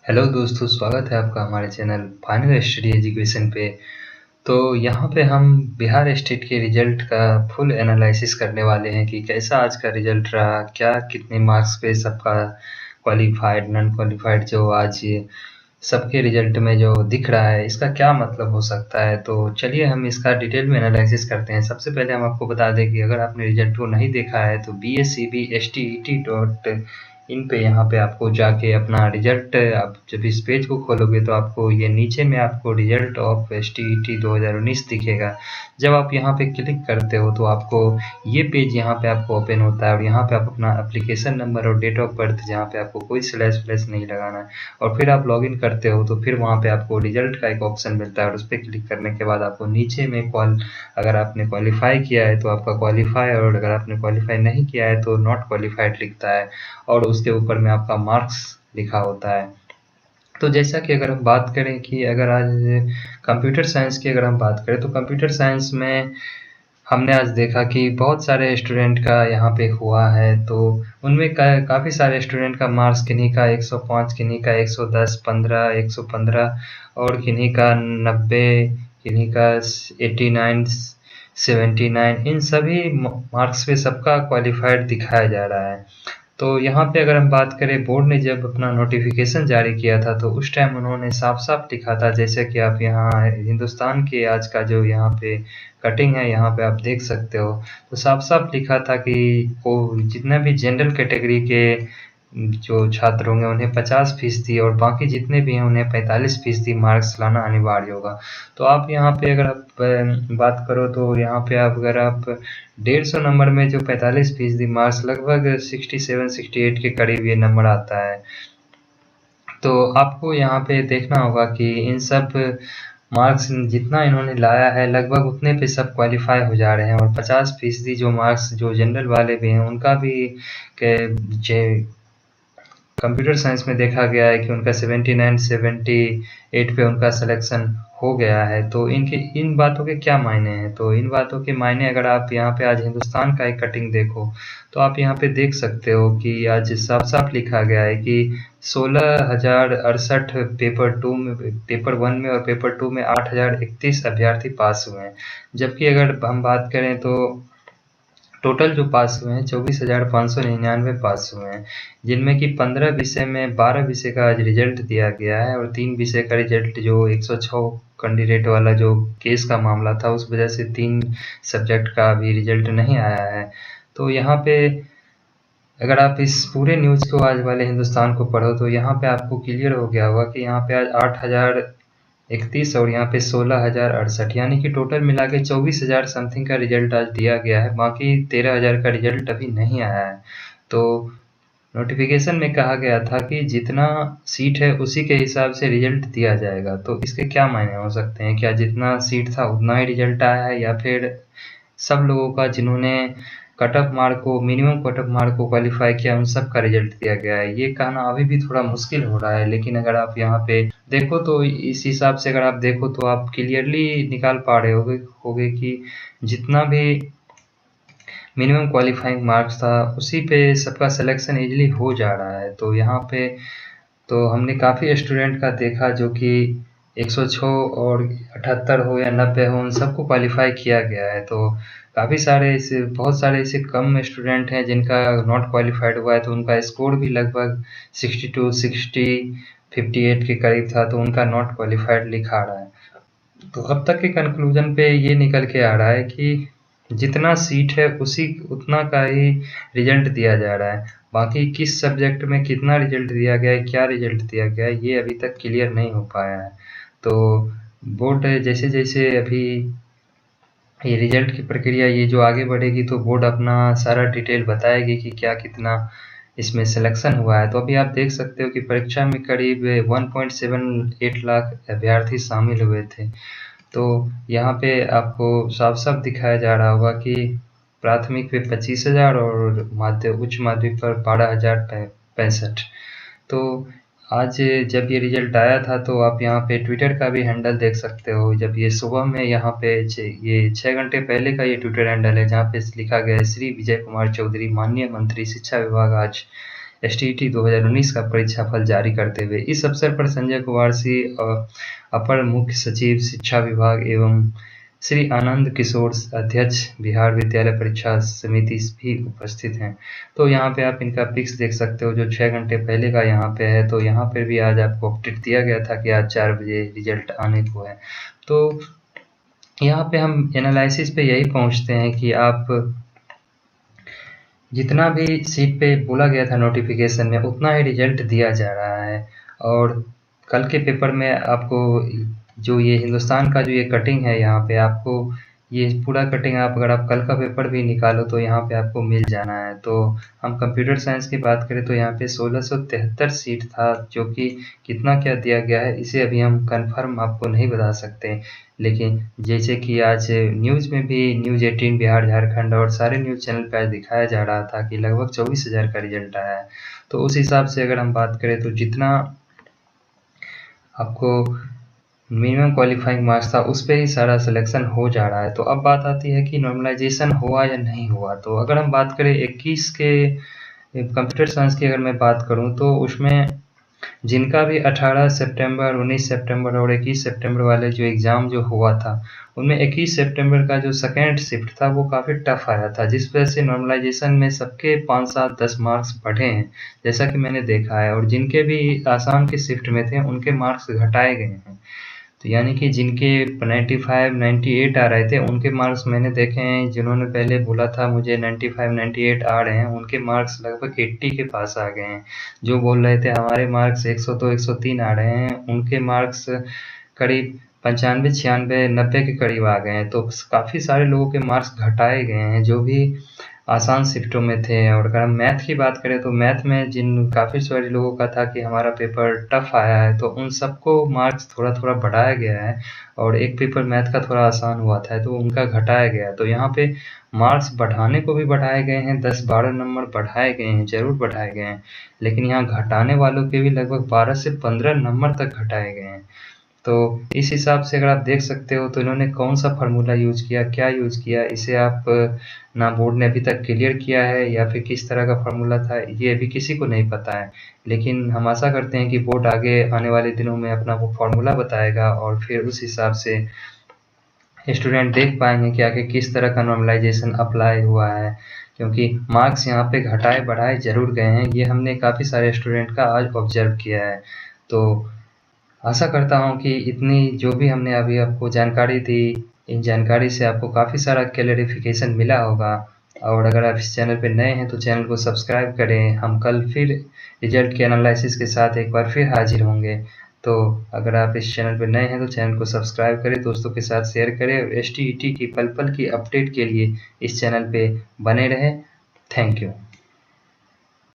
Hello दोस्तों, स्वागत है आपका हमारे चैनल फाइनल स्टडी एजुकेशन पे। तो यहाँ पे हम बिहार स्टेट के रिजल्ट का फुल एनालिसिस करने वाले हैं कि कैसा आज का रिजल्ट रहा, क्या कितने मार्क्स पे सबका क्वालिफाइड नॉन क्वालिफाइड जो आज ये सबके रिजल्ट में जो दिख रहा है, इसका क्या मतलब हो सकता है। तो चलिए हम इसका डिटेल में एनालिसिस करते हैं। सबसे पहले हम आपको बता दें कि अगर आपने रिजल्ट को नहीं देखा है तो BSCB.STET.in पे यहाँ पे आपको जाके अपना रिजल्ट, आप जब इस पेज को खोलोगे तो आपको ये नीचे में आपको रिजल्ट ऑफ STET 2019 दिखेगा। जब आप यहाँ पे क्लिक करते हो तो आपको ये पेज यहाँ पे आपको ओपन होता है और यहाँ पे आप अपना एप्लीकेशन नंबर और डेट ऑफ बर्थ, जहाँ पे आपको कोई स्लैश फ्लैश नहीं लगाना है, और फिर आप लॉगिन करते हो तो फिर वहाँ पे आपको रिजल्ट का एक ऑप्शन मिलता है और उस पर क्लिक करने के बाद आपको नीचे में अगर आपने क्वालिफाई किया है तो आपका क्वालिफाई, और अगर आपने क्वालिफाई नहीं किया है तो नॉट क्वालिफाइड लिखता है और उसके ऊपर में आपका मार्क्स लिखा होता है। तो जैसा कि अगर हम बात करें कि अगर आज कंप्यूटर साइंस की अगर हम बात करें तो कंप्यूटर साइंस में हमने आज देखा कि बहुत सारे स्टूडेंट का यहाँ पे हुआ है। तो उनमें काफ़ी सारे स्टूडेंट का मार्क्स, किन्हीं का 105, किन्हीं का 110, 15, 115 और किन्हीं का 90, किन्हीं का 89, 79, इन सभी मार्क्स पे सबका क्वालिफाइड दिखाया जा रहा है। तो यहाँ पे अगर हम बात करें, बोर्ड ने जब अपना नोटिफिकेशन जारी किया था तो उस टाइम उन्होंने साफ साफ लिखा था, जैसे कि आप यहाँ हिंदुस्तान के आज का जो यहाँ पे कटिंग है यहाँ पे आप देख सकते हो, तो साफ साफ लिखा था कि वो जितना भी जनरल कैटेगरी के जो छात्र होंगे उन्हें 50% और बाकी जितने भी हैं उन्हें 45% मार्क्स लाना अनिवार्य होगा। तो आप यहाँ पे अगर आप बात करो तो यहाँ पे अगर आप 150 नंबर में जो 45% मार्क्स, लगभग 67-68 के करीब ये नंबर आता है। तो आपको यहाँ पे देखना होगा कि इन सब मार्क्स जितना इन्होंने लाया है लगभग उतने पे सब क्वालिफाई हो जा रहे हैं, और 50% जो मार्क्स जो जनरल वाले भी हैं उनका भी कंप्यूटर साइंस में देखा गया है कि उनका 79-78 पे उनका सिलेक्शन हो गया है। तो इन बातों के क्या मायने हैं, तो इन बातों के मायने अगर आप यहाँ पे आज हिंदुस्तान का एक कटिंग देखो तो आप यहाँ पे देख सकते हो कि आज साफ साफ लिखा गया है कि 16,068 पेपर 1 में और पेपर 2 में 8,031 अभ्यर्थी पास हुए हैं। जबकि अगर हम बात करें तो टोटल जो पास हुए हैं 24,599 पास हुए हैं, जिनमें कि 15 विषय में 12 विषय का आज रिजल्ट दिया गया है और 3 विषय का रिजल्ट जो 106 कैंडिडेट वाला जो केस का मामला था उस वजह से 3 सब्जेक्ट का अभी रिजल्ट नहीं आया है। तो यहाँ पे अगर आप इस पूरे न्यूज़ को आज वाले हिंदुस्तान को पढ़ो तो यहाँ पे आपको क्लियर हो गया होगा कि यहाँ पे आज 8,031 और यहाँ पे 16,068, यानी कि टोटल मिला के 24,000 समथिंग का रिजल्ट आज दिया गया है। बाकी 13,000 का रिजल्ट अभी नहीं आया है। तो नोटिफिकेशन में कहा गया था कि जितना सीट है उसी के हिसाब से रिजल्ट दिया जाएगा। तो इसके क्या मायने हो सकते हैं, क्या जितना सीट था उतना ही रिजल्ट आया है, या फिर सब लोगों का जिन्होंने मिनिमम कट ऑफ मार्क को क्वालिफाई किया उन सब का रिजल्ट दिया गया है। ये कहना अभी भी थोड़ा मुश्किल हो रहा है, लेकिन अगर आप यहाँ पे देखो तो इस हिसाब से अगर आप देखो तो आप क्लियरली निकाल पा रहे होगे कि जितना भी मिनिमम क्वालिफाइंग मार्क्स था उसी पे सबका सिलेक्शन इजीली हो जा रहा है। तो यहाँ पे तो हमने काफ़ी स्टूडेंट का देखा जो कि 106 और 78 हो या 90 हो, उन सबको क्वालिफाई किया गया है। तो बहुत सारे ऐसे कम स्टूडेंट हैं जिनका नॉट क्वालिफाइड हुआ है, तो उनका स्कोर भी लगभग 62, 60, 58 के करीब था, तो उनका नॉट क्वालिफाइड लिखा रहा है। तो अब तक के कंक्लूजन पे ये निकल के आ रहा है कि जितना सीट है उतना का ही रिजल्ट दिया जा रहा है। बाकी किस सब्जेक्ट में कितना रिजल्ट दिया गया है, क्या रिजल्ट दिया गया है, ये अभी तक क्लियर नहीं हो पाया है। तो बोर्ड जैसे जैसे अभी ये रिजल्ट की प्रक्रिया ये जो आगे बढ़ेगी तो बोर्ड अपना सारा डिटेल बताएगी कि क्या कितना इसमें सिलेक्शन हुआ है। तो अभी आप देख सकते हो कि परीक्षा में करीब 1.78 लाख अभ्यर्थी शामिल हुए थे। तो यहाँ पे आपको साफ साफ दिखाया जा रहा होगा कि प्राथमिक पे 25,000 और उच्च माध्यमिक पर 12,065। तो आज जब ये रिजल्ट आया था तो आप यहाँ पे ट्विटर का भी हैंडल देख सकते हो। जब ये सुबह में यहाँ पे ये 6 घंटे पहले का ये ट्विटर हैंडल है, जहाँ पे लिखा गया है, श्री विजय कुमार चौधरी माननीय मंत्री शिक्षा विभाग आज STET 2019 का परीक्षाफल जारी करते हुए। इस अवसर पर संजय कुमार सिंह अपर मुख्य सचिव शिक्षा विभाग एवं श्री आनंद किशोर अध्यक्ष बिहार विद्यालय परीक्षा समिति भी उपस्थित हैं। तो यहाँ पे आप इनका पिक्स देख सकते हो जो 6 घंटे पहले का यहाँ पे है। तो यहाँ पर भी आज आपको अपडेट दिया गया था कि आज 4 बजे रिजल्ट आने को है। तो यहाँ पे हम एनालिसिस पे यही पहुँचते हैं कि आप जितना भी सीट पे बोला गया था नोटिफिकेशन में उतना ही रिजल्ट दिया जा रहा है। और कल के पेपर में आपको जो ये हिंदुस्तान का जो ये कटिंग है, यहाँ पे आपको ये पूरा कटिंग अगर आप कल का पेपर भी निकालो तो यहाँ पे आपको मिल जाना है। तो हम कंप्यूटर साइंस की बात करें तो यहाँ पे 1673 सीट था, जो कि कितना क्या दिया गया है इसे अभी हम कंफर्म आपको नहीं बता सकते। लेकिन जैसे कि आज न्यूज़ में भी न्यूज़ 18 बिहार झारखंड और सारे न्यूज़ चैनल पर आज दिखाया जा रहा था कि लगभग 24,000 का रिजल्ट आया है। तो उस हिसाब से अगर हम बात करें तो जितना आपको मिनिमम क्वालिफाइंग मार्क्स था उस पे ही सारा सिलेक्शन हो जा रहा है। तो अब बात आती है कि नॉर्मलाइजेशन हुआ या नहीं हुआ। तो अगर हम बात करें 21 के कंप्यूटर साइंस की अगर मैं बात करूं तो उसमें जिनका भी 18 सितंबर, 19 सितंबर और 21 सितंबर वाले जो एग्ज़ाम जो हुआ था, उनमें 21 सितंबर का जो सेकेंड शिफ्ट था वो काफ़ी टफ आया था, जिस वजह से नॉर्मलाइजेशन में सबके 5, 7, 10 मार्क्स बढ़े हैं, जैसा कि मैंने देखा है। और जिनके भी आसान के शिफ्ट में थे उनके मार्क्स घटाए गए हैं। तो यानी कि जिनके 95, 98 आ रहे थे उनके मार्क्स मैंने देखे हैं, जिन्होंने पहले बोला था मुझे 95, 98 आ रहे हैं, उनके मार्क्स लगभग 80 के पास आ गए हैं। जो बोल रहे थे हमारे मार्क्स 102, 103 आ रहे हैं, उनके मार्क्स करीब 95, 96, 90 के करीब आ गए हैं। तो काफ़ी सारे लोगों के मार्क्स घटाए गए हैं जो भी आसान शिफ्टों में थे। और अगर हम मैथ की बात करें तो मैथ में जिन काफ़ी सारे लोगों का था कि हमारा पेपर टफ आया है, तो उन सबको मार्क्स थोड़ा-थोड़ा बढ़ाया गया है। और एक पेपर मैथ का थोड़ा आसान हुआ था तो उनका घटाया गया। तो यहाँ पे मार्क्स बढ़ाने को भी बढ़ाए गए हैं, 10-12 नंबर बढ़ाए गए हैं, ज़रूर बढ़ाए गए हैं। लेकिन यहाँ घटाने वालों के भी लगभग 12 से 15 नंबर तक घटाए गए हैं। तो इस हिसाब से अगर आप देख सकते हो तो इन्होंने कौन-सा फ़ॉर्मूला यूज़ किया, क्या यूज़ किया, इसे आप ना बोर्ड ने अभी तक क्लियर किया है या फिर किस तरह का फ़ॉर्मूला था, ये अभी किसी को नहीं पता है। लेकिन हम आशा करते हैं कि बोर्ड आगे आने वाले दिनों में अपना वो फ़ॉर्मूला बताएगा और फिर उस हिसाब से स्टूडेंट देख पाएँगे कि आगे किस तरह का नॉर्मलाइजेशन अप्लाई हुआ है। क्योंकि मार्क्स यहाँ पे घटाए-बढ़ाए ज़रूर गए हैं, ये हमने काफ़ी सारे स्टूडेंट का आज ऑब्ज़र्व किया है। तो आशा करता हूँ कि इतनी जो भी हमने अभी आपको जानकारी दी, इन जानकारी से आपको काफ़ी सारा क्लैरिफ़िकेशन मिला होगा। और अगर आप इस चैनल पे नए हैं तो चैनल को सब्सक्राइब करें। हम कल फिर रिजल्ट के एनालिसिस के साथ एक बार फिर हाजिर होंगे। तो अगर आप इस चैनल पे नए हैं तो चैनल को सब्सक्राइब करें, दोस्तों के साथ शेयर करें और STET की पल-पल की अपडेट के लिए इस चैनल पे बने रहें। Thank you.